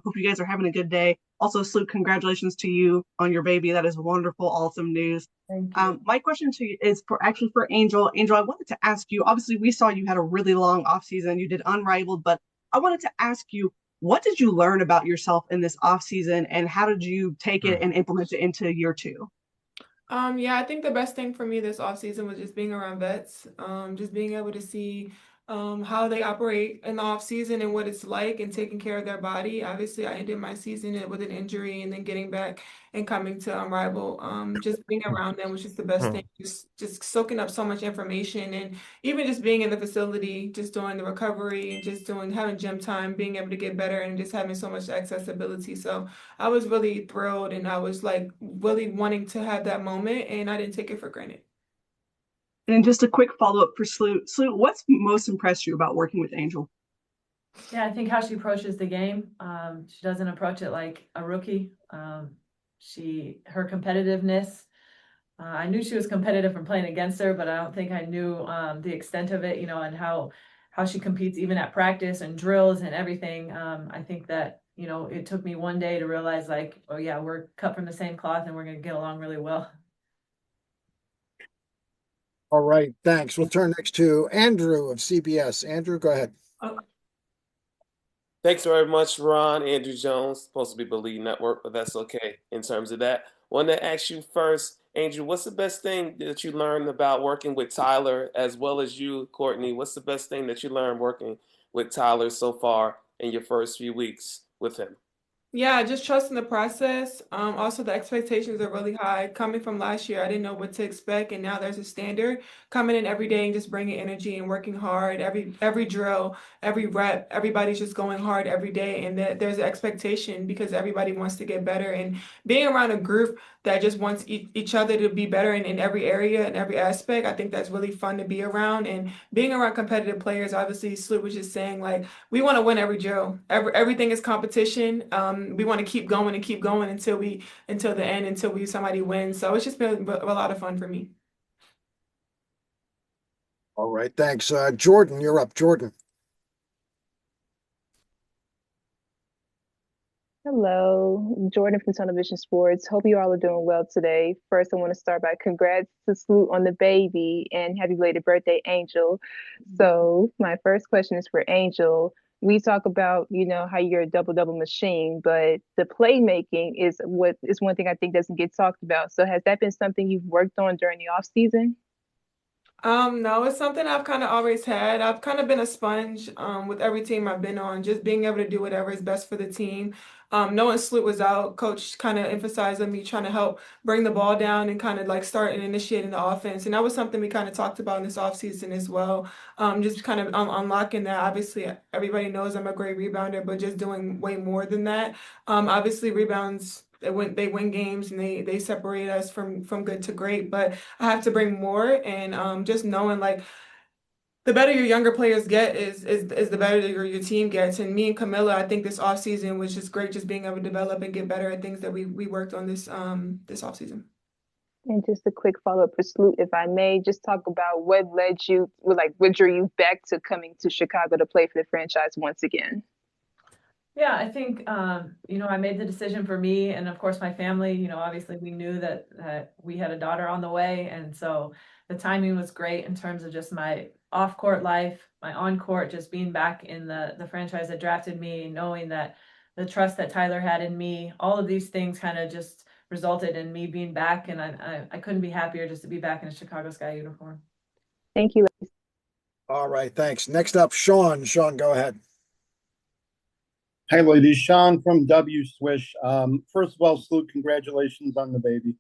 Hope you guys are having a good day. Also, Sloot, congratulations to you on your baby. That is wonderful, awesome news. Thank you. My question to you is for Angel. Angel, I wanted to ask you. Obviously, we saw you had a really long off season. You did Unrivaled, but I wanted to ask you, what did you learn about yourself in this off season, and how did you take it and implement it into year two? Yeah, I think the best thing for me this off season was just being around vets, just being able to see how they operate in the off season and what it's like and taking care of their body. Obviously, I ended my season with an injury and then getting back and coming to Unrival. Just being around them was just the best thing. Just soaking up so much information and even just being in the facility, just doing the recovery and just doing having gym time, being able to get better and just having so much accessibility. So I was really thrilled and I was like really wanting to have that moment and I didn't take it for granted. And just a quick follow up for Sloot. Sloot, what's most impressed you about working with Angel? Yeah, I think how she approaches the game. She doesn't approach it like a rookie. Her competitiveness. I knew she was competitive from playing against her, but I don't think I knew the extent of it, and how she competes even at practice and drills and everything. I think that, it took me one day to realize like, oh yeah, we're cut from the same cloth and we're going to get along really well. All right, thanks. We'll turn next to Andrew of CBS. Andrew, go ahead. Oh, Thanks very much, Ron. Andrew Jones, supposed to be Believe Network, but that's okay in terms of that. Want to ask you first, Andrew, what's the best thing that you learned about working with Tyler, as well as you, Courtney? What's the best thing that you learned working with Tyler so far in your first few weeks with him? yeah, just trusting the process. Also the expectations are really high. Coming from last year, I didn't know what to expect, and now there's a standard. Coming in every day and just bringing energy and working hard. Every drill, every rep, everybody's just going hard every day, and that there's an expectation because everybody wants to get better. And being around a group that just wants each other to be better in every area and every aspect, I think that's really fun to be around. And being around competitive players, obviously, Sloop was just saying like we want to win every drill. Everything is competition. We want to keep going and keep going until the end, until we somebody wins. So it's just been a lot of fun for me. All right, thanks. Jordan, you're up. Jordan. Hello, Jordan from Television Sports. Hope you all are doing well today. First, I want to start by congrats to Sloot on the baby and happy belated birthday, Angel. So, my first question is for Angel. We talk about, how you're a double-double machine, but the playmaking is what is one thing I think doesn't get talked about. So, has that been something you've worked on during the off season? No, it's something I've kind of always had. I've kind of been a sponge with every team I've been on, just being able to do whatever is best for the team. Knowing Sloot was out, coach kind of emphasized on me trying to help bring the ball down and kind of like start and initiating the offense. And that was something we kind of talked about in this offseason as well. Just kind of unlocking that. Obviously, everybody knows I'm a great rebounder, but just doing way more than that. Obviously, rebounds. They win games and they separate us from good to great, but I have to bring more and just knowing like the better your younger players get is the better your team gets. And me and Camilla, I think this offseason was just great, just being able to develop and get better at things that we worked on this offseason. And just a quick follow-up for Sloot, if I may, just talk about what drew you back to coming to Chicago to play for the franchise once again. Yeah, I think, I made the decision for me and of course my family. Obviously we knew that we had a daughter on the way. And so the timing was great in terms of just my off court life, my on court, just being back in the franchise that drafted me, knowing that the trust that Tyler had in me, all of these things kind of just resulted in me being back. And I couldn't be happier just to be back in a Chicago Sky uniform. Thank you. All right, thanks. Next up, Sean. Sean, go ahead. Hi, ladies. Sean from W Swish. First of all, Sloot, congratulations on the baby.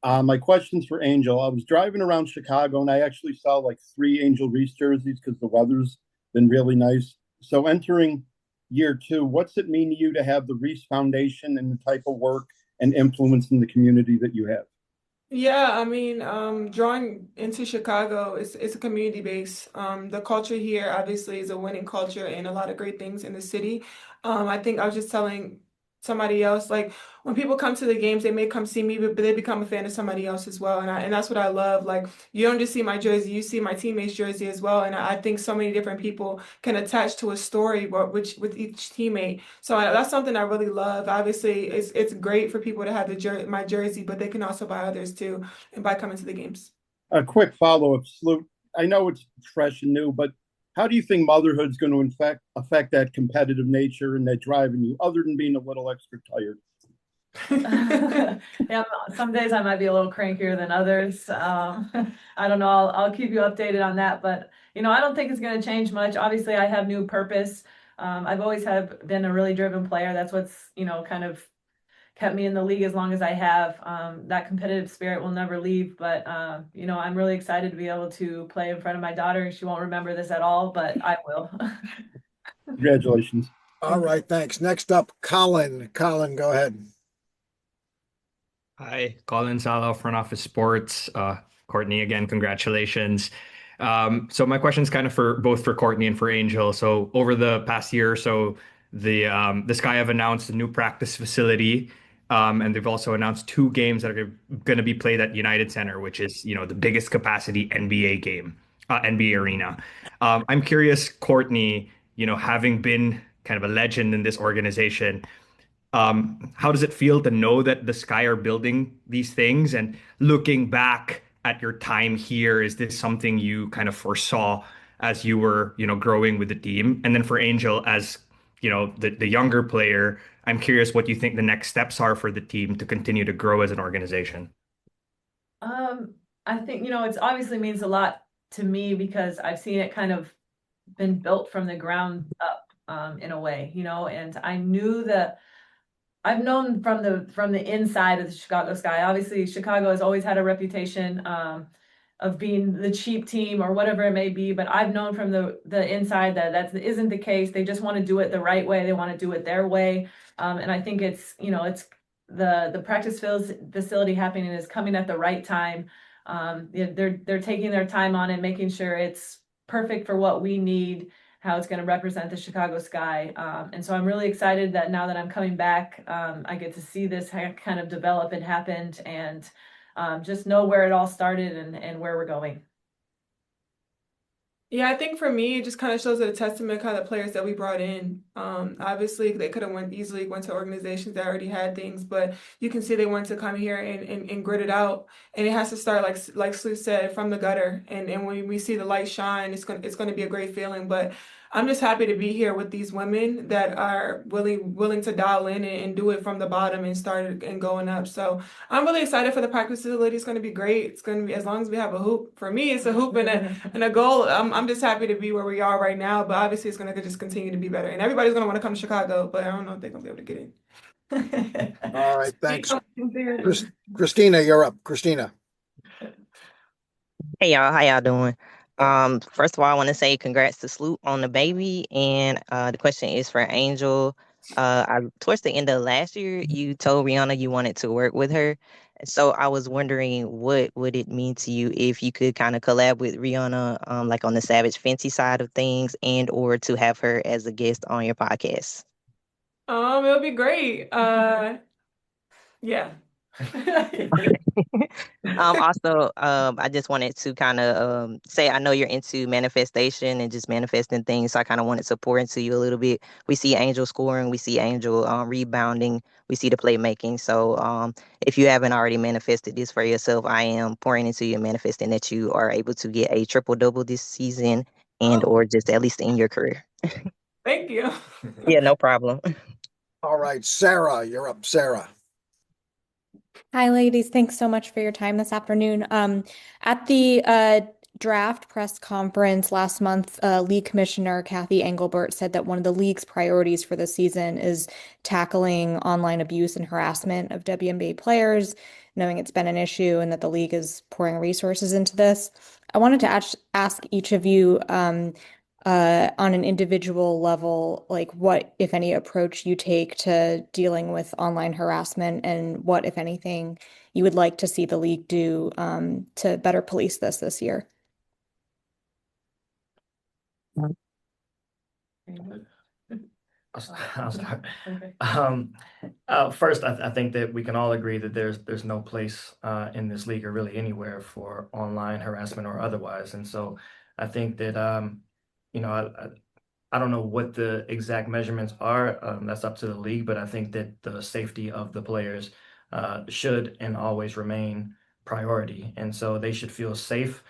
My question's for Angel. I was driving around Chicago and I actually saw like 3 Angel Reese jerseys because the weather's been really nice. So entering year 2, what's it mean to you to have the Reese Foundation and the type of work and influence in the community that you have? Yeah, I mean, drawing into Chicago, it's a community base. The culture here obviously is a winning culture and a lot of great things in the city. I think I was just telling somebody else. Like when people come to the games, they may come see me, but they become a fan of somebody else as well. And that's what I love. Like you don't just see my jersey, you see my teammates' jersey as well. And I think so many different people can attach to a story with each teammate. So that's something I really love. Obviously, it's great for people to have my jersey, but they can also buy others too, and by coming to the games. A quick follow-up, Sloot. I know it's fresh and new, but how do you think motherhood's going to affect that competitive nature and that drive in you, other than being a little extra tired? Yeah, some days I might be a little crankier than others. I don't know. I'll keep you updated on that, but I don't think it's going to change much. Obviously, I have new purpose. I've always been a really driven player. That's what's kind of kept me in the league as long as I have. That competitive spirit will never leave, but I'm really excited to be able to play in front of my daughter. She won't remember this at all, but I will. Congratulations. All right, thanks. Next up, Colin. Colin, go ahead. Hi, Colin Salo, Front Office Sports. Courtney, again, congratulations. So my question is kind of for both for Courtney and for Angel. So over the past year or so, the Sky have announced a new practice facility, and they've also announced two games that are going to be played at United Center, which is the biggest capacity NBA game, NBA arena. I'm curious, Courtney, having been kind of a legend in this organization. How does it feel to know that the Sky are building these things? And looking back at your time here, is this something you kind of foresaw as you were, growing with the team? And then for Angel, as the younger player, I'm curious what you think the next steps are for the team to continue to grow as an organization. I think it's obviously means a lot to me because I've seen it kind of been built from the ground up, in a way, and I knew that. I've known from the inside of the Chicago Sky. Obviously, Chicago has always had a reputation of being the cheap team or whatever it may be. But I've known from the inside that isn't the case. They just want to do it the right way. They want to do it their way. And I think it's the practice facility happening is coming at the right time. They're taking their time on it, making sure it's perfect for what we need, how it's going to represent the Chicago Sky. And so I'm really excited that now that I'm coming back, I get to see this kind of develop and happened and just know where it all started and where we're going. Yeah, I think for me, it just kind of shows that a testament kind of the players that we brought in. Obviously, they could have easily went to organizations that already had things, but you can see they want to come here and grit it out. And it has to start, like Sue said, from the gutter. And when we see the light shine, it's going to be a great feeling. But I'm just happy to be here with these women that are willing to dial in and do it from the bottom and start and going up. So I'm really excited for the practice facility. It's going to be great. It's going to be, as long as we have a hoop. For me, it's a hoop and a goal. I'm just happy to be where we are right now, but obviously it's going to just continue to be better. And everybody's going to want to come to Chicago, but I don't know if they're going to be able to get in. All right, thanks. Christina, you're up. Christina. Hey y'all, how y'all doing? First of all, I want to say congrats to Sloot on the baby, and the question is for Angel. Towards the end of last year, you told Rihanna you wanted to work with her, so I was wondering what would it mean to you if you could kind of collab with Rihanna, like on the Savage Fenty side of things, and or to have her as a guest on your podcast. It'll be great. Yeah. Also, I just wanted to kind of say I know you're into manifestation and just manifesting things. So I kind of wanted to pour into you a little bit. We see Angel scoring, we see Angel rebounding, we see the playmaking. So if you haven't already manifested this for yourself, I am pouring into you and manifesting that you are able to get a triple-double this season and or just at least in your career. Thank you. Yeah, no problem. All right, Sarah, you're up. Sarah. Hi, ladies. Thanks so much for your time this afternoon. At the draft press conference last month, League Commissioner Kathy Engelbert said that one of the league's priorities for the season is tackling online abuse and harassment of WNBA players, knowing it's been an issue and that the league is pouring resources into this. I wanted to ask each of you on an individual level, like what, if any, approach you take to dealing with online harassment and what, if anything, you would like to see the league do to better police this year. I'll start. First, I think that we can all agree that there's no place in this league or really anywhere for online harassment or otherwise. And so I think that you know, I don't know what the exact measurements are. That's up to the league, but I think that the safety of the players should and always remain priority. And so they should feel safe.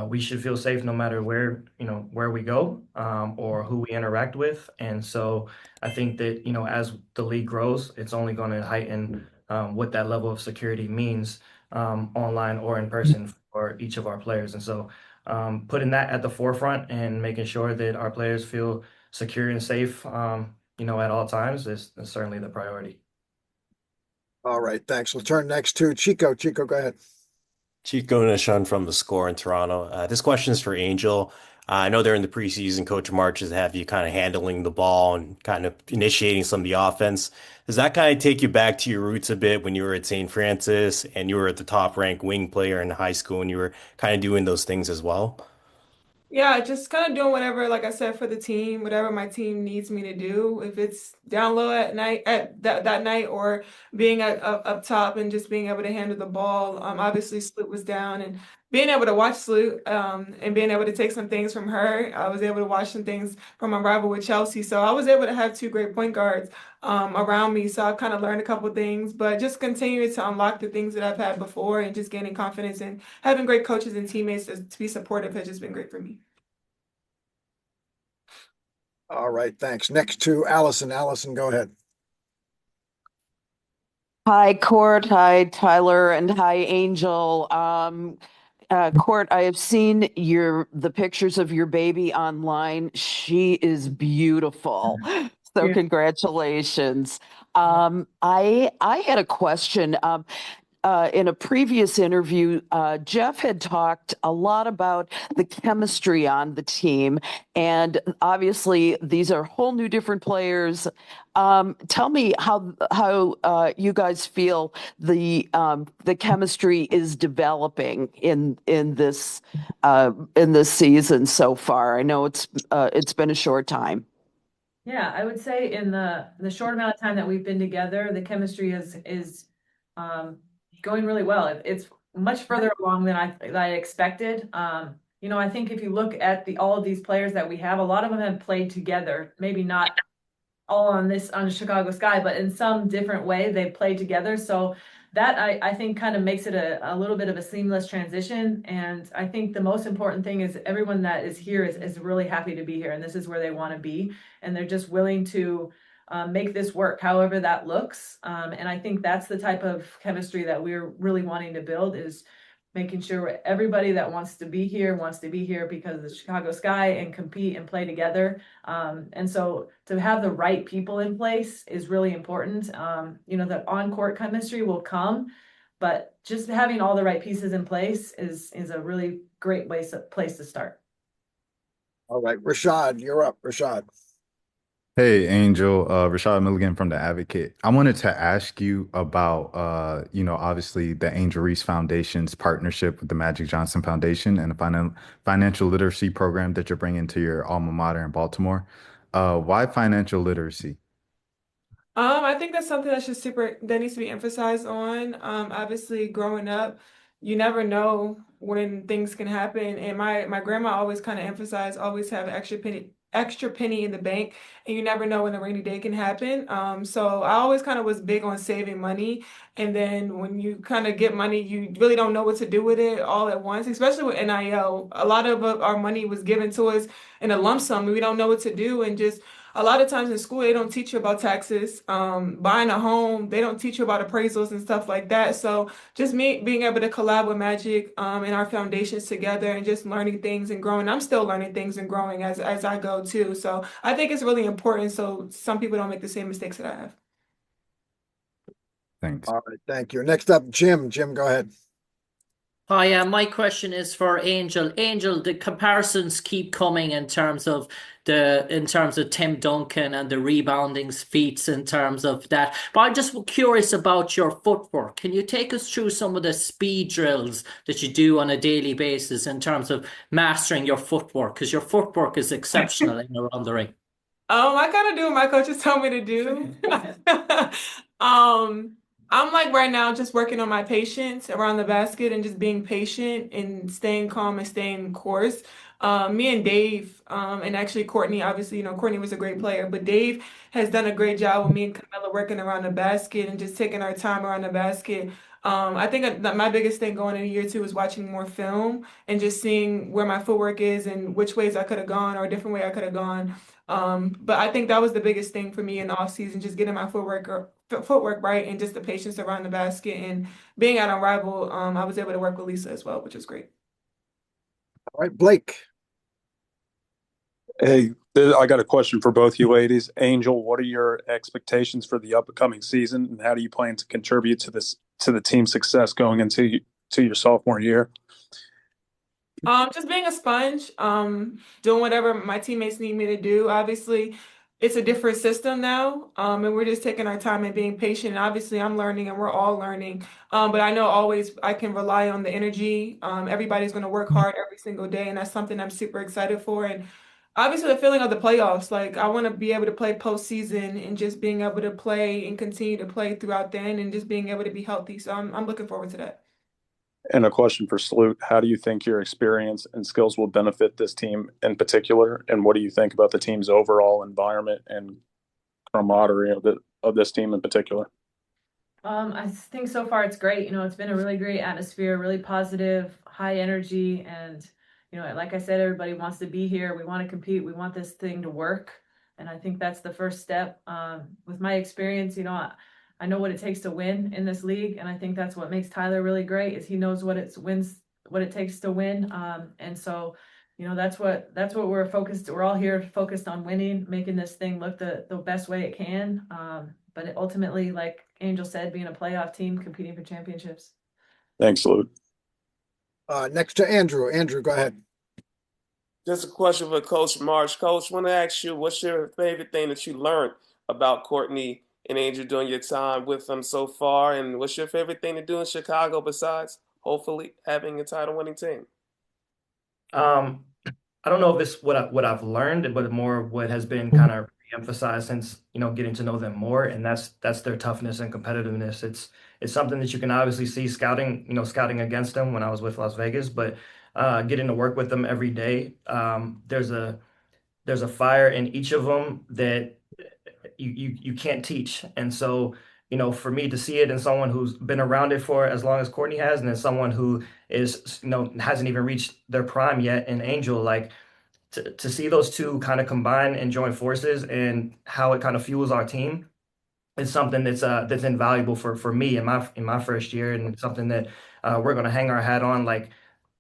We should feel safe no matter where, where we go, or who we interact with. And so I think that, as the league grows, it's only going to heighten what that level of security means, online or in person for each of our players. And so putting that at the forefront and making sure that our players feel secure and safe, at all times is certainly the priority. All right, thanks. We'll turn next to Chico. Chico, go ahead. Chico Nishun from The Score in Toronto. This question is for Angel. I know during the preseason, Coach March has have you kind of handling the ball and kind of initiating some of the offense. Does that kind of take you back to your roots a bit when you were at St. Francis and you were at the top ranked wing player in high school and you were kind of doing those things as well? Yeah, just kind of doing whatever, like I said, for the team, whatever my team needs me to do. If it's down low at night, at that night, or being up top and just being able to handle the ball. Obviously, Sloot was down, and being able to watch Sloot, and being able to take some things from her. I was able to watch some things from my rival with Chelsea. So I was able to have two great point guards around me. So I've kind of learned a couple things, but just continuing to unlock the things that I've had before and just gaining confidence and having great coaches and teammates to be supportive has just been great for me. All right, thanks. Next to Allison. Allison, go ahead. Hi, Court. Hi, Tyler, and hi, Angel. Court, I have seen the pictures of your baby online. She is beautiful. So Yeah. congratulations. I had a question. In a previous interview, Jeff had talked a lot about the chemistry on the team, and obviously these are whole new different players. Tell me how you guys feel the chemistry is developing in this season so far. I know it's been a short time. Yeah, I would say in the short amount of time that we've been together, the chemistry is going really well. It's much further along than I expected. I think if you look at all of these players that we have, a lot of them have played together, maybe not all on the Chicago Sky, but in some different way they played together. So that I think kind of makes it a little bit of a seamless transition. And I think the most important thing is everyone that is here is really happy to be here, and this is where they want to be, and they're just willing to make this work, however that looks. And I think that's the type of chemistry that we're really wanting to build, is making sure everybody that wants to be here because of the Chicago Sky and compete and play together. And so to have the right people in place is really important. The on-court chemistry will come, but just having all the right pieces in place is a really great place to start. All right, Rashad, you're up. Rashad. Hey, Angel, Rashad Milligan from The Advocate. I wanted to ask you about, obviously the Angel Reese Foundation's partnership with the Magic Johnson Foundation and the financial literacy program that you're bringing to your alma mater in Baltimore. Why financial literacy? I think that's something that needs to be emphasized on. Obviously, growing up, you never know when things can happen. And my grandma always kind of emphasized, always have an extra penny in the bank, and you never know when a rainy day can happen. So I always kind of was big on saving money. And then when you kind of get money, you really don't know what to do with it all at once, especially with NIL. A lot of our money was given to us in a lump sum, and we don't know what to do. And just a lot of times in school, they don't teach you about taxes. Buying a home, they don't teach you about appraisals and stuff like that. So just me being able to collab with Magic and our foundations together and just learning things and growing. I'm still learning things and growing as I go too. So I think it's really important so some people don't make the same mistakes that I have. Thanks. All right, thank you. Next up, Jim. Jim, go ahead. Hi, my question is for Angel. Angel, the comparisons keep coming in terms of Tim Duncan and the rebounding feats in terms of that. But I'm just curious about your footwork. Can you take us through some of the speed drills that you do on a daily basis in terms of mastering your footwork? Because your footwork is exceptional in around the ring. I kind of do what my coaches tell me to do. I'm like right now just working on my patience around the basket and just being patient and staying calm and staying course. Me and Dave, and actually Courtney, obviously, Courtney was a great player, but Dave has done a great job with me and Camilla working around the basket and just taking our time around the basket. I think that my biggest thing going into year two is watching more film and just seeing where my footwork is and which ways I could have gone or a different way I could have gone. But I think that was the biggest thing for me in the off season, just getting my footwork right and just the patience around the basket and being at Unrivaled. I was able to work with Lisa as well, which is great. All right, Blake. Hey, I got a question for both you ladies. Angel, what are your expectations for the upcoming season, and how do you plan to contribute to the team's success going into your sophomore year? Just being a sponge, doing whatever my teammates need me to do. Obviously, it's a different system now, and we're just taking our time and being patient. And obviously, I'm learning, and we're all learning. But I know always I can rely on the energy. Everybody's going to work hard every single day, and that's something I'm super excited for. And obviously, the feeling of the playoffs, like I want to be able to play postseason and just being able to play and continue to play throughout then, and just being able to be healthy. So I'm looking forward to that. And a question for Sloot. How do you think your experience and skills will benefit this team in particular? And what do you think about the team's overall environment and camaraderie of this team in particular? I think so far it's great. It's been a really great atmosphere, really positive, high energy. And, like I said, everybody wants to be here. We want to compete. We want this thing to work. And I think that's the first step. With my experience, I know what it takes to win in this league. And I think that's what makes Tyler really great is he knows what it takes to win. And so, that's what we're focused. We're all here focused on winning, making this thing look the best way it can. But ultimately, like Angel said, being a playoff team, competing for championships. Thanks, Luke. Next to Andrew. Andrew, go ahead. Just a question for Coach Marsh. Coach, I want to ask you, what's your favorite thing that you learned about Courtney and Andrew during your time with them so far? And what's your favorite thing to do in Chicago besides hopefully having a title-winning team? I don't know if it's what I've learned, but more what has been kind of emphasized since getting to know them more, and that's their toughness and competitiveness. It's something that you can obviously see scouting against them when I was with Las Vegas, but getting to work with them every day, there's a fire in each of them that you can't teach, and so. For me to see it in someone who's been around it for as long as Courtney has, and then someone who is, hasn't even reached their prime yet in Angel, like to see those two kind of combine and join forces and how it kind of fuels our team is something that's invaluable for me in my first year, and something that we're gonna hang our hat on, like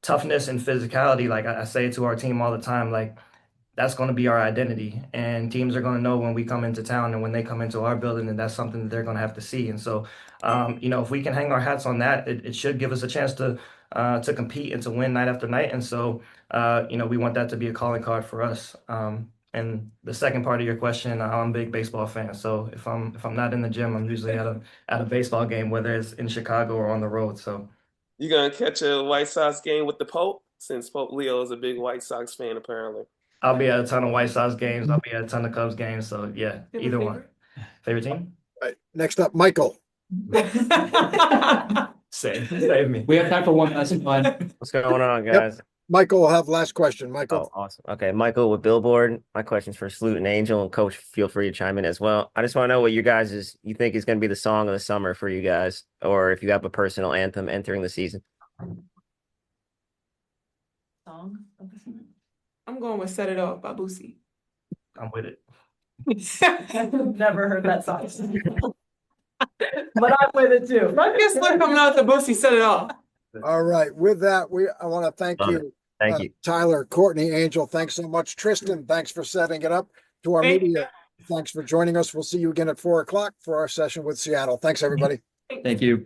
toughness and physicality. Like I say to our team all the time, like that's going to be our identity, and teams are going to know when we come into town and when they come into our building, and that's something that they're going to have to see. And so, if we can hang our hats on that, it should give us a chance to compete and to win night after night. And so, we want that to be a calling card for us. And the second part of your question, I'm a big baseball fan. So if I'm not in the gym, I'm usually at a baseball game, whether it's in Chicago or on the road. So You gonna catch a White Sox game with the Pope, since Pope Leo is a big White Sox fan, apparently. I'll be at a ton of White Sox games. I'll be at a ton of Cubs games. So yeah, either one. Favorite team? All right, next up, Michael. Save me. We have time for one last one. What's going on, Yep. guys? Michael will have last question. Michael. Oh, awesome. Okay, Michael with Billboard. My question's for Sloot and Angel, and Coach, feel free to chime in as well. I just want to know what you think is going to be the song of the summer for you guys, or if you have a personal anthem entering the season. Song of the summer? I'm going with Set It Off by Boosie. I'm with it. I've never heard that song. But I'm with it too. Might be a slip coming out the Boosie Set It Off. All right. With that, I want to thank Love you. it. Thank you. Tyler, Courtney, Angel, thanks so much. Tristan, thanks for setting it up. To our media, thanks for joining us. We'll see you again at 4:00 for our session with Seattle. Thanks, everybody. Thank you.